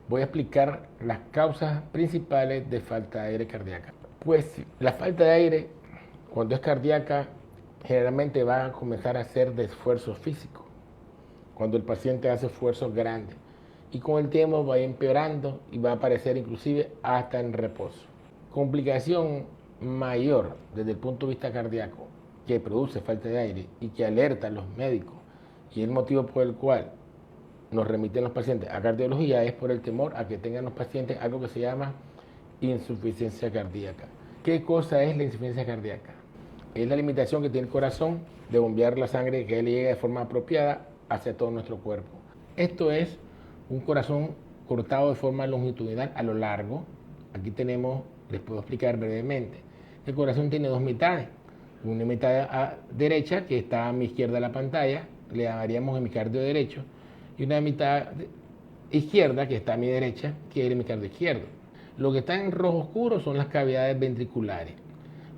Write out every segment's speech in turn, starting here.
voy a explicar las causas principales de falta de aire cardíaca. Pues la falta de aire, cuando es cardíaca, generalmente va a comenzar a ser de esfuerzo físico, cuando el paciente hace esfuerzos grandes. Y con el tiempo va empeorando y va a aparecer inclusive hasta en reposo. Complicación mayor desde el punto de vista cardíaco que produce falta de aire y que alerta a los médicos y el motivo por el cual nos remiten los pacientes a cardiología es por el temor a que tengan los pacientes algo que se llama insuficiencia cardíaca. ¿Qué cosa es la insuficiencia cardíaca? Es la limitación que tiene el corazón de bombear la sangre que le llegue de forma apropiada hacia todo nuestro cuerpo. Esto es un corazón cortado de forma longitudinal a lo largo. Aquí tenemos, les puedo explicar brevemente. El corazón tiene dos mitades. Una mitad a derecha, que está a mi izquierda de la pantalla, le llamaríamos hemicardio derecho, y una mitad izquierda, que está a mi derecha, que es el hemicardio izquierdo. Lo que está en rojo oscuro son las cavidades ventriculares.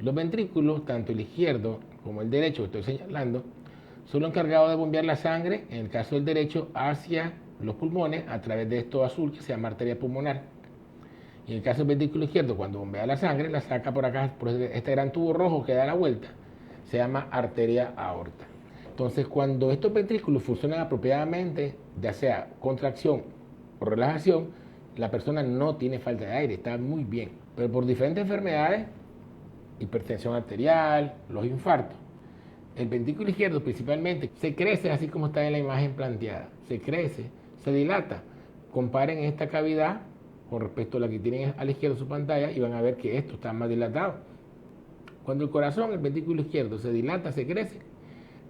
Los ventrículos, tanto el izquierdo como el derecho que estoy señalando, son los encargados de bombear la sangre, en el caso del derecho, hacia los pulmones a través de esto azul que se llama arteria pulmonar. Y en el caso del ventrículo izquierdo, cuando bombea la sangre, la saca por acá, por este gran tubo rojo que da la vuelta, se llama arteria aorta. Entonces, cuando estos ventrículos funcionan apropiadamente, ya sea contracción o relajación, la persona no tiene falta de aire, está muy bien. Pero por diferentes enfermedades, hipertensión arterial, los infartos, el ventrículo izquierdo principalmente se crece así como está en la imagen planteada. Se crece, se dilata. Comparen esta cavidad con respecto a la que tienen a la izquierda de su pantalla y van a ver que esto está más dilatado. Cuando el corazón, el ventrículo izquierdo, se dilata, se crece,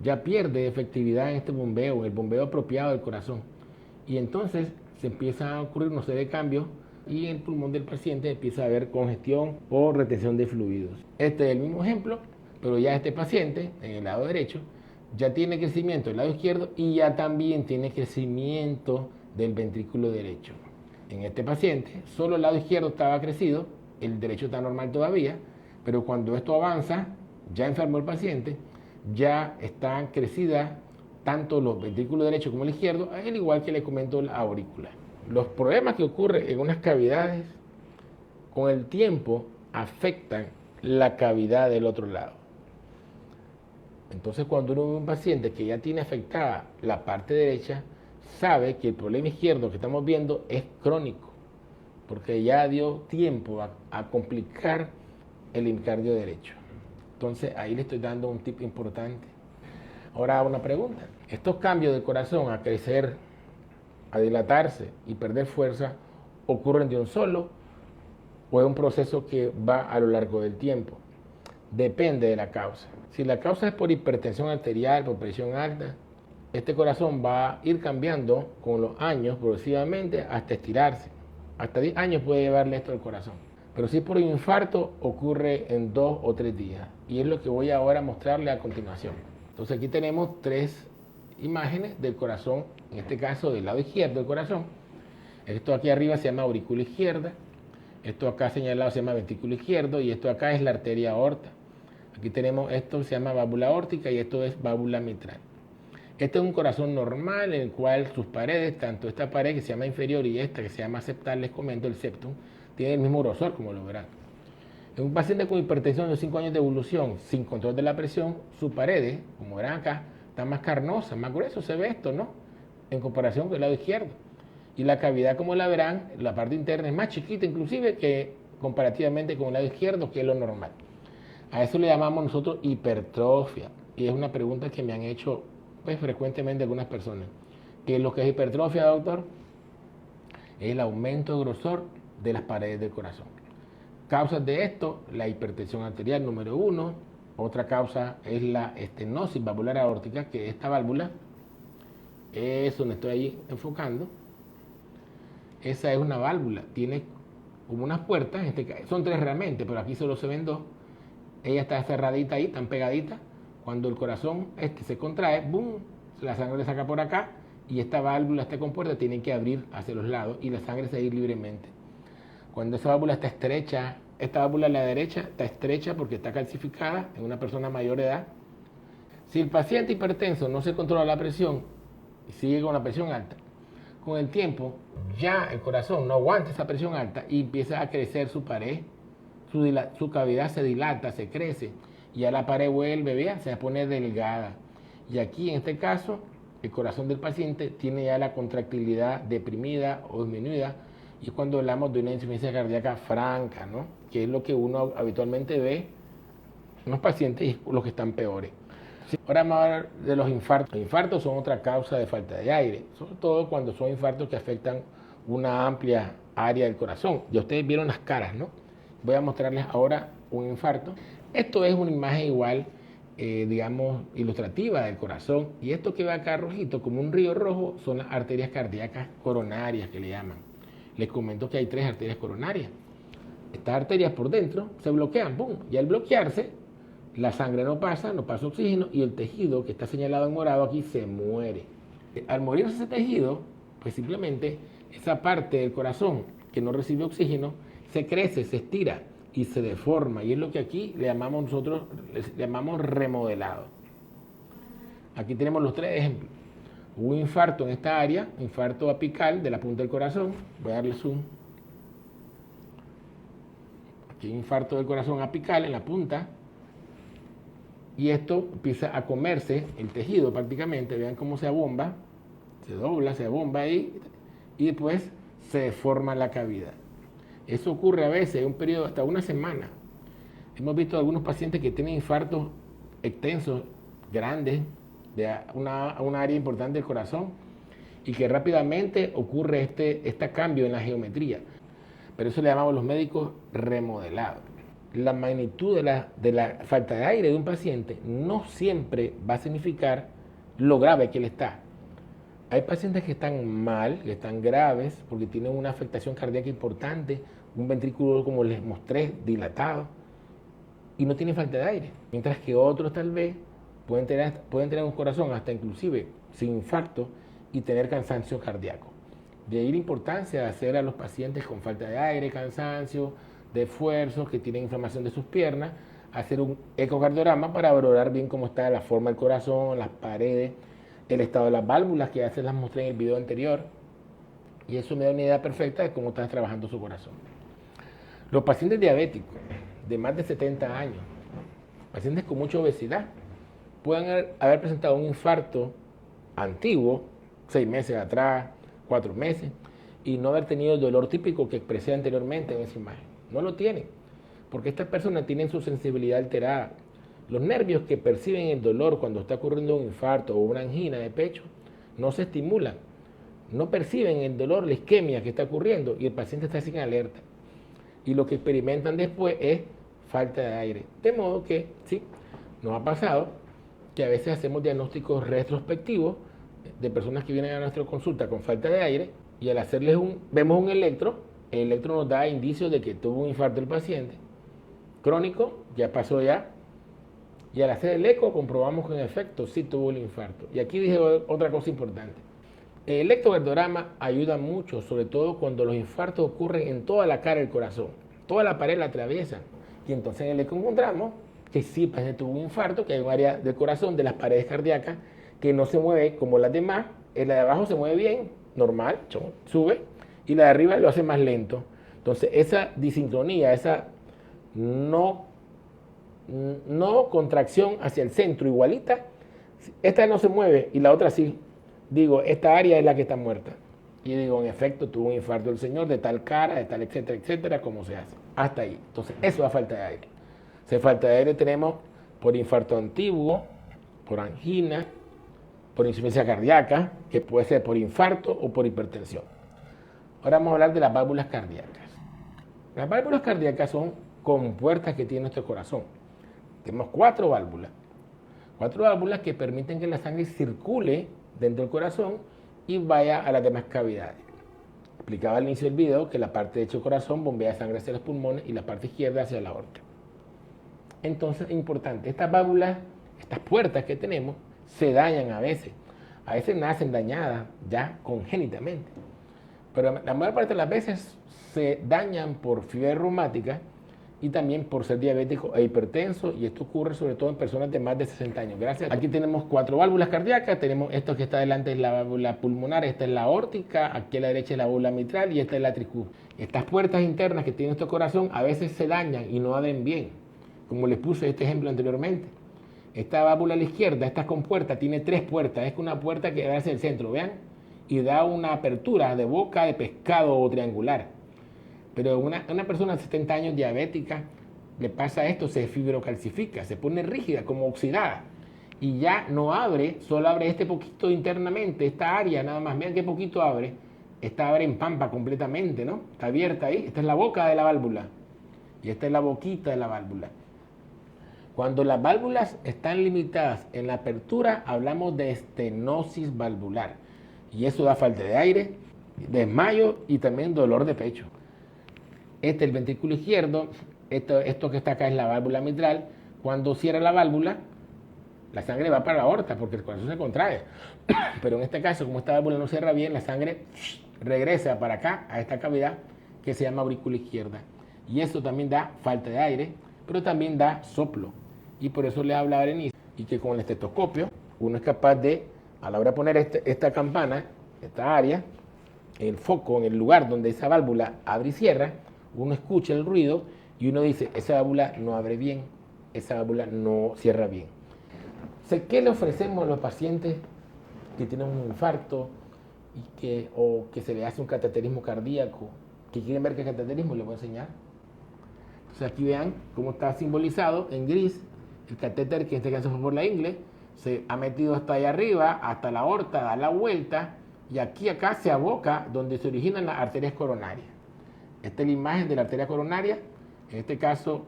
ya pierde efectividad en este bombeo, en el bombeo apropiado del corazón. Y entonces se empiezan a ocurrir una serie de cambios y en el pulmón del paciente empieza a haber congestión o retención de fluidos. Este es el mismo ejemplo, pero ya este paciente, en el lado derecho, ya tiene crecimiento del lado izquierdo y ya también tiene crecimiento del ventrículo derecho. En este paciente, solo el lado izquierdo estaba crecido, el derecho está normal todavía, pero cuando esto avanza, ya enfermó el paciente, ya están crecidas tanto los ventrículos derechos como el izquierdo, al igual que le comento la aurícula. Los problemas que ocurren en unas cavidades con el tiempo afectan la cavidad del otro lado. Entonces, cuando uno ve un paciente que ya tiene afectada la parte derecha, sabe que el problema izquierdo que estamos viendo es crónico, porque ya dio tiempo a complicar el hemicardio derecho. Entonces, ahí le estoy dando un tip importante. Ahora una pregunta. ¿Estos cambios del corazón a crecer, a dilatarse y perder fuerza ocurren de un solo o es un proceso que va a lo largo del tiempo? Depende de la causa. Si la causa es por hipertensión arterial, por presión alta, este corazón va a ir cambiando con los años progresivamente hasta estirarse. Hasta 10 años puede llevarle esto al corazón. Pero si por un infarto ocurre en 2 o 3 días. Y es lo que voy ahora a mostrarle a continuación. Entonces aquí tenemos 3 imágenes del corazón, en este caso del lado izquierdo del corazón. Esto aquí arriba se llama aurícula izquierda. Esto acá señalado se llama ventrículo izquierdo y esto acá es la arteria aorta. Aquí tenemos, esto se llama válvula aórtica y esto es válvula mitral. Este es un corazón normal en el cual sus paredes, tanto esta pared que se llama inferior y esta que se llama septal, les comento, el septum, tiene el mismo grosor, como lo verán. En un paciente con hipertensión de 5 años de evolución, sin control de la presión, sus paredes, como verán acá, están más carnosas, más grueso se ve esto, ¿no? En comparación con el lado izquierdo. Y la cavidad, como la verán, la parte interna es más chiquita inclusive que comparativamente con el lado izquierdo, que es lo normal. A eso le llamamos nosotros hipertrofia. Y es una pregunta que me han hecho pues, frecuentemente algunas personas. ¿Qué es lo que es hipertrofia, doctor? Es el aumento de grosor de las paredes del corazón. Causas de esto, la hipertensión arterial número 1. Otra causa es la estenosis valvular aórtica, que esta válvula es donde estoy ahí enfocando. Esa es una válvula, tiene como unas puertas, son 3 realmente, pero aquí solo se ven 2. Ella está cerradita ahí, tan pegadita. Cuando el corazón se contrae, ¡boom!, la sangre le saca por acá y esta válvula, esta compuerta, tiene que abrir hacia los lados y la sangre seguir libremente. Cuando esa válvula está estrecha, esta válvula a la derecha está estrecha porque está calcificada en una persona mayor de edad. Si el paciente hipertenso no se controla la presión y sigue con la presión alta, con el tiempo, ya el corazón no aguanta esa presión alta y empieza a crecer su pared, su cavidad se dilata, se crece, y ya la pared vuelve, vea, se pone delgada. Y aquí en este caso, el corazón del paciente tiene ya la contractilidad deprimida o disminuida, y cuando hablamos de una insuficiencia cardíaca franca, ¿no? Que es lo que uno habitualmente ve en los pacientes y los que están peores. Ahora vamos a hablar de los infartos. Los infartos son otra causa de falta de aire, sobre todo cuando son infartos que afectan una amplia área del corazón. Ya ustedes vieron las caras, ¿no? Voy a mostrarles ahora un infarto. Esto es una imagen igual, digamos, ilustrativa del corazón. Y esto que va acá rojito, como un río rojo, son las arterias cardíacas coronarias que le llaman. Les comento que hay 3 arterias coronarias. Estas arterias por dentro se bloquean, ¡pum! Y al bloquearse, la sangre no pasa oxígeno, y el tejido que está señalado en morado aquí se muere. Al morirse ese tejido, pues simplemente esa parte del corazón que no recibe oxígeno se crece, se estira y se deforma, y es lo que aquí le llamamos nosotros, le llamamos remodelado. Aquí tenemos los 3 ejemplos. Hubo un infarto en esta área, infarto apical de la punta del corazón. Voy a darle zoom. Aquí hay un infarto del corazón apical en la punta. Y esto empieza a comerse el tejido prácticamente. Vean cómo se abomba, se dobla, se abomba ahí, y después se deforma la cavidad. Eso ocurre a veces en un periodo hasta una semana. Hemos visto algunos pacientes que tienen infartos extensos, grandes, de una área importante del corazón, y que rápidamente ocurre este cambio en la geometría. Pero eso le llamamos los médicos remodelados. La magnitud de la falta de aire de un paciente no siempre va a significar lo grave que él está. Hay pacientes que están mal, que están graves, porque tienen una afectación cardíaca importante, un ventrículo, como les mostré, dilatado, y no tienen falta de aire. Mientras que otros tal vez pueden tener un corazón hasta inclusive sin infarto y tener cansancio cardíaco. De ahí la importancia de hacer a los pacientes con falta de aire, cansancio, de esfuerzos, que tienen inflamación de sus piernas, hacer un ecocardiograma para valorar bien cómo está la forma del corazón, las paredes, el estado de las válvulas, que ya se las mostré en el video anterior, y eso me da una idea perfecta de cómo está trabajando su corazón. Los pacientes diabéticos de más de 70 años, pacientes con mucha obesidad, pueden haber presentado un infarto antiguo, 6 meses atrás, 4 meses, y no haber tenido el dolor típico que expresé anteriormente en esa imagen. No lo tienen, porque estas personas tienen su sensibilidad alterada. Los nervios que perciben el dolor cuando está ocurriendo un infarto o una angina de pecho no se estimulan, no perciben el dolor, la isquemia que está ocurriendo, y el paciente está sin alerta. Y lo que experimentan después es falta de aire. De modo que, sí, nos ha pasado que a veces hacemos diagnósticos retrospectivos de personas que vienen a nuestra consulta con falta de aire, y al hacerles vemos un electro, el electro nos da indicios de que tuvo un infarto el paciente crónico, ya pasó ya, y al hacer el eco comprobamos que en efecto sí tuvo el infarto. Y aquí dije otra cosa importante. El electrocardiograma ayuda mucho, sobre todo cuando los infartos ocurren en toda la cara del corazón, toda la pared la atraviesan, y entonces en el eco encontramos que sí, el paciente tuvo un infarto, que hay un área del corazón, de las paredes cardíacas, que no se mueve como las demás. La de abajo se mueve bien, normal, sube, y la de arriba lo hace más lento. Entonces esa disincronía, esa no contracción hacia el centro igualita, esta no se mueve y la otra sí. Digo, esta área es la que está muerta. Y digo, en efecto, tuvo un infarto el señor de tal cara, de tal, etcétera, etcétera, ¿cómo se hace? Hasta ahí. Entonces, eso da falta de aire. Si falta de aire tenemos por infarto antiguo, por angina, por insuficiencia cardíaca, que puede ser por infarto o por hipertensión. Ahora vamos a hablar de las válvulas cardíacas. Las válvulas cardíacas son compuertas que tiene nuestro corazón. Tenemos 4 válvulas. 4 válvulas que permiten que la sangre circule dentro del corazón y vaya a las demás cavidades. Explicaba al inicio del video que la parte derecha del corazón bombea sangre hacia los pulmones y la parte izquierda hacia la aorta. Entonces es importante, estas válvulas, estas puertas que tenemos, se dañan a veces. A veces nacen dañadas ya congénitamente. Pero la mayor parte de las veces se dañan por fiebre reumática, y también por ser diabético e hipertenso, y esto ocurre sobre todo en personas de más de 60 años. Gracias. Aquí tenemos 4 válvulas cardíacas, tenemos esto que está delante es la válvula pulmonar, esta es la aórtica, aquí a la derecha es la válvula mitral y esta es la tricúspide. Estas puertas internas que tiene nuestro corazón a veces se dañan y no abren bien, como les puse este ejemplo anteriormente. Esta válvula a la izquierda, esta compuerta, tiene 3 puertas, es una puerta que da hacia el centro, vean, y da una apertura de boca de pescado o triangular. Pero una persona de 70 años diabética le pasa esto, se fibrocalcifica, se pone rígida, como oxidada. Y ya no abre, solo abre este poquito internamente, esta área nada más. Vean qué poquito abre. Esta abre en pampa completamente, ¿no? Está abierta ahí. Esta es la boca de la válvula. Y esta es la boquita de la válvula. Cuando las válvulas están limitadas en la apertura, hablamos de estenosis valvular. Y eso da falta de aire, desmayo y también dolor de pecho. Este es el ventrículo izquierdo, esto que está acá es la válvula mitral. Cuando cierra la válvula, la sangre va para la aorta porque el corazón se contrae. Pero en este caso, como esta válvula no cierra bien, la sangre regresa para acá, a esta cavidad que se llama aurícula izquierda. Y eso también da falta de aire, pero también da soplo. Y por eso le habla a Berenice, y que con el estetoscopio uno es capaz de, a la hora de poner esta campana, esta área, el foco en el lugar donde esa válvula abre y cierra, uno escucha el ruido y uno dice, esa válvula no abre bien, esa válvula no cierra bien. ¿Qué le ofrecemos a los pacientes que tienen un infarto o que se le hace un cateterismo cardíaco, que quieren ver qué es cateterismo? Les voy a enseñar. Entonces aquí vean cómo está simbolizado en gris el catéter, que en este caso fue por la ingle, se ha metido hasta allá arriba, hasta la aorta, da la vuelta, y aquí acá se aboca donde se originan las arterias coronarias. Esta es la imagen de la arteria coronaria, en este caso,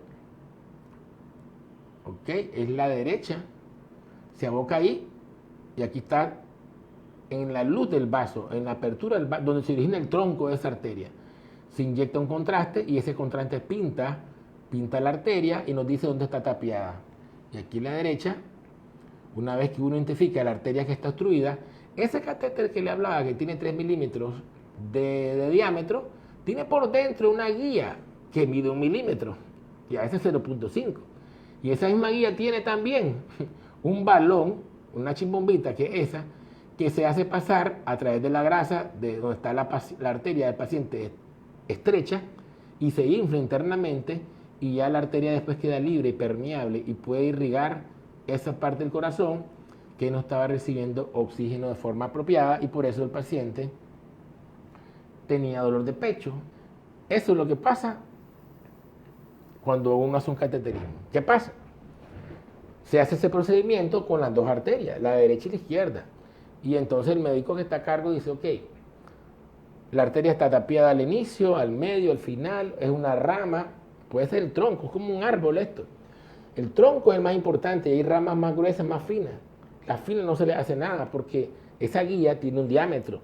es la derecha, se aboca ahí, y aquí está en la luz del vaso, en la apertura del vaso, donde se origina el tronco de esa arteria. Se inyecta un contraste y ese contraste pinta la arteria y nos dice dónde está tapiada. Y aquí en la derecha, una vez que uno identifica la arteria que está obstruida, ese catéter que le hablaba, que tiene 3 milímetros de diámetro, tiene por dentro una guía que mide 1 milímetro y a veces 0.5. Y esa misma guía tiene también un balón, una chimbombita que es esa, que se hace pasar a través de la grasa de donde está la arteria del paciente estrecha y se infla internamente, y ya la arteria después queda libre y permeable y puede irrigar esa parte del corazón que no estaba recibiendo oxígeno de forma apropiada, y por eso el paciente tenía dolor de pecho. Eso es lo que pasa cuando uno hace un cateterismo. ¿Qué pasa? Se hace ese procedimiento con las 2 arterias, la derecha y la izquierda. Y entonces el médico que está a cargo dice, ok, la arteria está tapiada al inicio, al medio, al final, es una rama, puede ser el tronco, es como un árbol esto. El tronco es el más importante y hay ramas más gruesas, más finas. Las finas no se le hace nada porque esa guía tiene un diámetro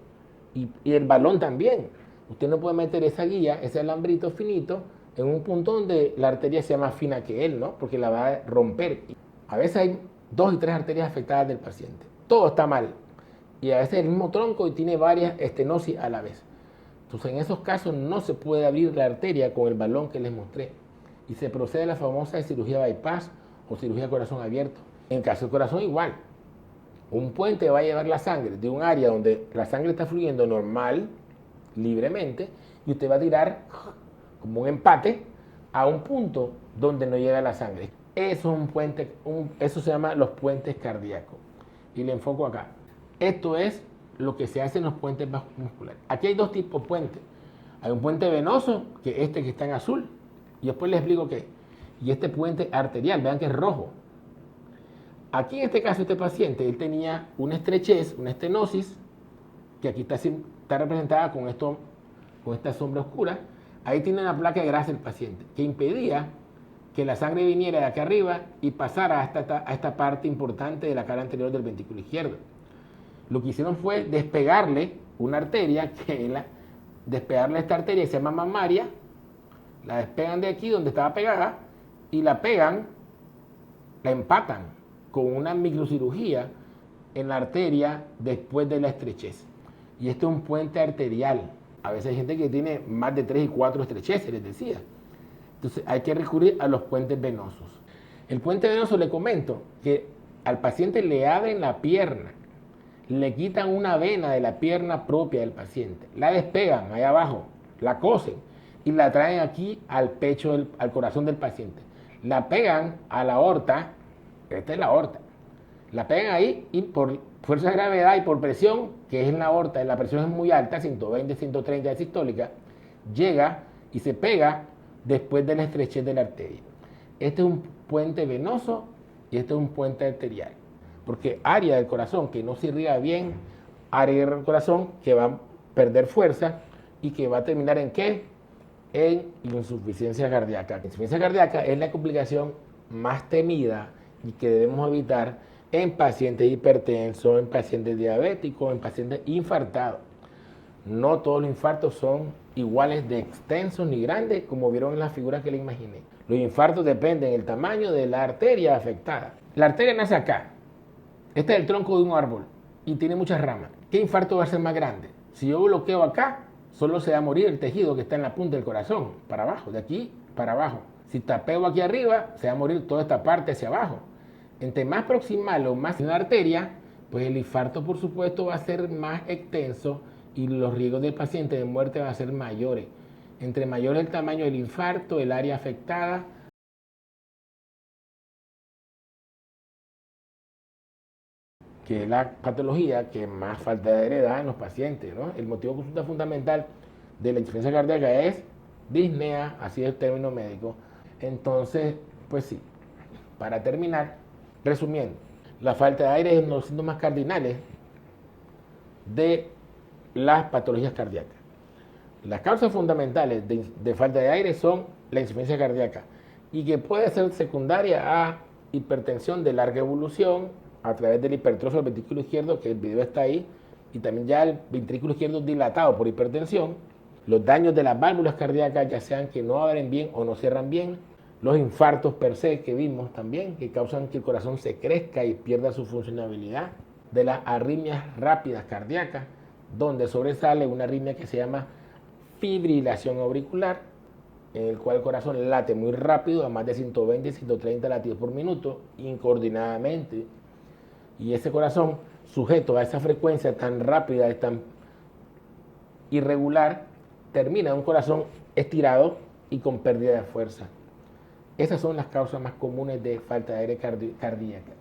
y el balón también. Usted no puede meter esa guía, ese alambrito finito, en un punto donde la arteria sea más fina que él, ¿no? Porque la va a romper. A veces hay 2 y 3 arterias afectadas del paciente. Todo está mal. Y a veces el mismo tronco y tiene varias estenosis a la vez. Entonces en esos casos no se puede abrir la arteria con el balón que les mostré. Y se procede a la famosa cirugía bypass o cirugía de corazón abierto. En caso del corazón igual. Un puente va a llevar la sangre de un área donde la sangre está fluyendo normal, libremente, y usted va a tirar como un empate a un punto donde no llega la sangre. Eso es un puente, eso se llama los puentes cardíacos. Y le enfoco acá. Esto es lo que se hace en los puentes musculares. Aquí hay 2 tipos de puentes. Hay un puente venoso, que es este que está en azul, y después les explico qué. Y este puente arterial, vean que es rojo. Aquí en este caso, este paciente, él tenía una estrechez, una estenosis, que aquí está representada con esta sombra oscura. Ahí tiene una placa de grasa el paciente, que impedía que la sangre viniera de acá arriba y pasara a esta parte importante de la cara anterior del ventrículo izquierdo. Lo que hicieron fue despegarle una arteria, despegarle esta arteria que se llama mamaria, la despegan de aquí donde estaba pegada y la pegan, la empatan con una microcirugía en la arteria después de la estrechez. Y esto es un puente arterial. A veces hay gente que tiene más de 3 y 4 estrecheces, les decía. Entonces hay que recurrir a los puentes venosos. El puente venoso, le comento que al paciente le abren la pierna, le quitan una vena de la pierna propia del paciente, la despegan ahí abajo, la cosen y la traen aquí al pecho, al corazón del paciente. La pegan a la aorta, esta es la aorta, la pegan ahí y por fuerza de gravedad y por presión, que es en la aorta, la presión es muy alta, 120, 130 de sistólica, llega y se pega después de la estrechez de la arteria. Este es un puente venoso y este es un puente arterial, porque área del corazón que no se irriga bien, área del corazón que va a perder fuerza y que va a terminar en ¿qué? En insuficiencia cardíaca. La insuficiencia cardíaca es la complicación más temida y que debemos evitar en pacientes hipertensos, en pacientes diabéticos, en pacientes infartados. No todos los infartos son iguales de extensos ni grandes, como vieron en las figuras que les imaginé. Los infartos dependen del tamaño de la arteria afectada. La arteria nace acá. Este es el tronco de un árbol y tiene muchas ramas. ¿Qué infarto va a ser más grande? Si yo bloqueo acá, solo se va a morir el tejido que está en la punta del corazón, para abajo, de aquí para abajo. Si tapeo aquí arriba, se va a morir toda esta parte hacia abajo. Entre más proximal o más en la arteria, pues el infarto, por supuesto, va a ser más extenso y los riesgos del paciente de muerte van a ser mayores. Entre mayor el tamaño del infarto, el área afectada, que es la patología que más falta de heredad en los pacientes, ¿no? El motivo de consulta fundamental de la insuficiencia cardíaca es disnea, así es el término médico. Entonces, pues sí, para terminar, resumiendo, la falta de aire es uno de los síntomas cardinales de las patologías cardíacas. Las causas fundamentales de falta de aire son la insuficiencia cardíaca y que puede ser secundaria a hipertensión de larga evolución a través del hipertrofia del ventrículo izquierdo, que el video está ahí, y también ya el ventrículo izquierdo dilatado por hipertensión, los daños de las válvulas cardíacas, ya sean que no abren bien o no cierran bien, los infartos per se que vimos también, que causan que el corazón se crezca y pierda su funcionabilidad, de las arritmias rápidas cardíacas, donde sobresale una arritmia que se llama fibrilación auricular, en el cual el corazón late muy rápido, a más de 120, 130 latidos por minuto, incoordinadamente. Y ese corazón, sujeto a esa frecuencia tan rápida y tan irregular, termina en un corazón estirado y con pérdida de fuerza. Esas son las causas más comunes de falta de aire cardíaca.